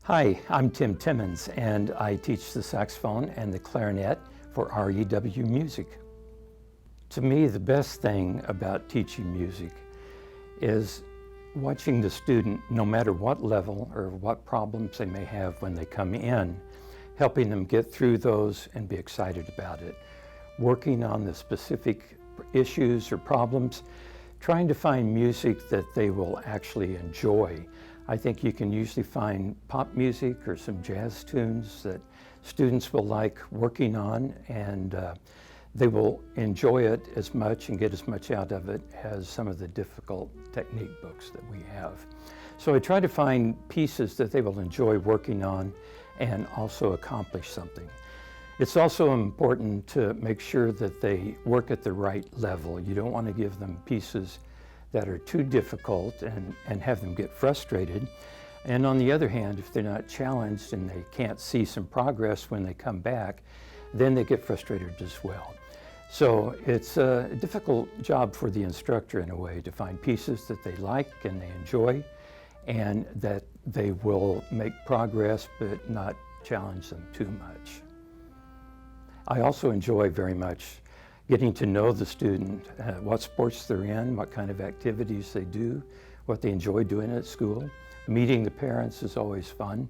Hi, I'm Tim Timmons, and I teach the saxophone and the clarinet for REW Music. To me, the best thing about teaching music is watching the student, no matter what level or what problems they may have when they come in, helping them get through those and be excited about it, working on the specific issues or problems, trying to find music that they will actually enjoy. I think you can usually find pop music or some jazz tunes that students will like working on, and they will enjoy it as much and get as much out of it as some of the difficult technique books that we have. So I try to find pieces that they will enjoy working on and also accomplish something. It's also important to make sure that they work at the right level. You don't want to give them pieces that are too difficult and have them get frustrated. And on the other hand, if they're not challenged and they can't see some progress when they come back, then they get frustrated as well. So it's a difficult job for the instructor in a way to find pieces that they like and they enjoy and that they will make progress but not challenge them too much. I also enjoy very much getting to know the student, what sports they're in, what kind of activities they do, what they enjoy doing at school. Meeting the parents is always fun,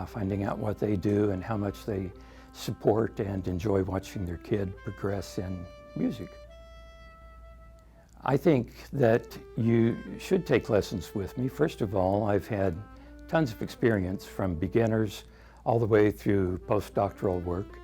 finding out what they do and how much they support and enjoy watching their kid progress in music. I think that you should take lessons with me. First of all, I've had tons of experience from beginners all the way through postdoctoral work.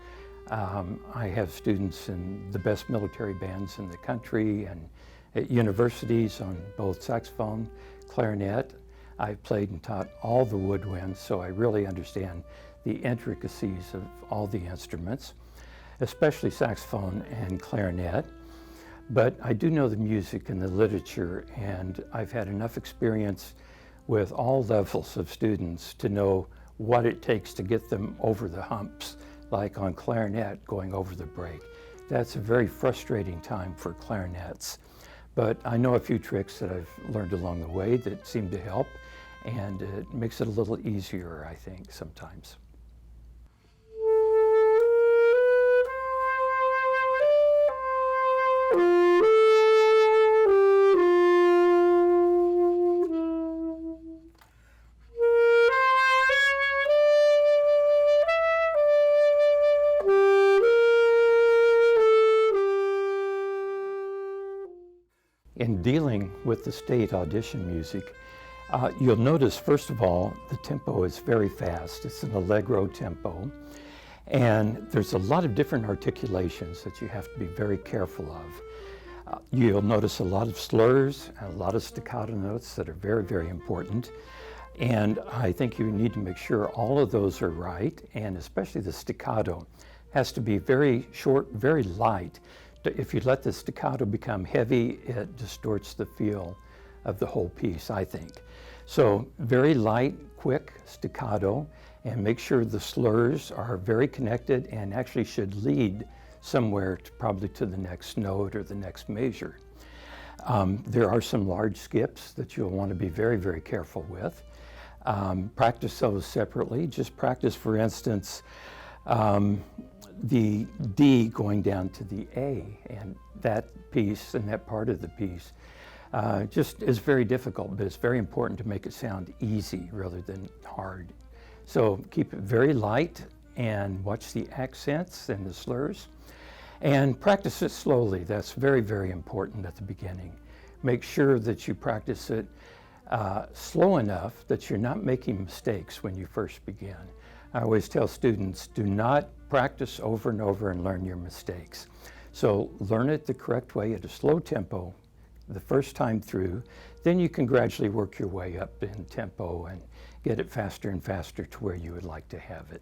I have students in the best military bands in the country and at universities on both saxophone, clarinet. I've played and taught all the woodwinds, so I really understand the intricacies of all the instruments, especially saxophone and clarinet. But I do know the music and the literature, and I've had enough experience with all levels of students to know what it takes to get them over the humps, like on clarinet, going over the break. That's a very frustrating time for clarinets. But I know a few tricks that I've learned along the way that seem to help, and it makes it a little easier, I think, sometimes. In dealing with the state audition music, you'll notice, first of all, the tempo is very fast. It's an allegro tempo, and there's a lot of different articulations that you have to be very careful of. You'll notice a lot of slurs, a lot of staccato notes that are very, very important, and I think you need to make sure all of those are right, and especially the staccato has to be very short, very light. If you let the staccato become heavy, it distorts the feel of the whole piece, I think. So very light, quick staccato, and make sure the slurs are very connected and actually should lead somewhere probably to the next note or the next measure. There are some large skips that you'll want to be very, very careful with. Practice those separately. Just practice, for instance, the D going down to the A, and that piece and that part of the piece just is very difficult, but it's very important to make it sound easy rather than hard. So keep it very light and watch the accents and the slurs, and practice it slowly. That's very, very important at the beginning. Make sure that you practice it slow enough that you're not making mistakes when you first begin. I always tell students, do not practice over and over and learn your mistakes. So learn it the correct way at a slow tempo the first time through, then you can gradually work your way up in tempo and get it faster and faster to where you would like to have it.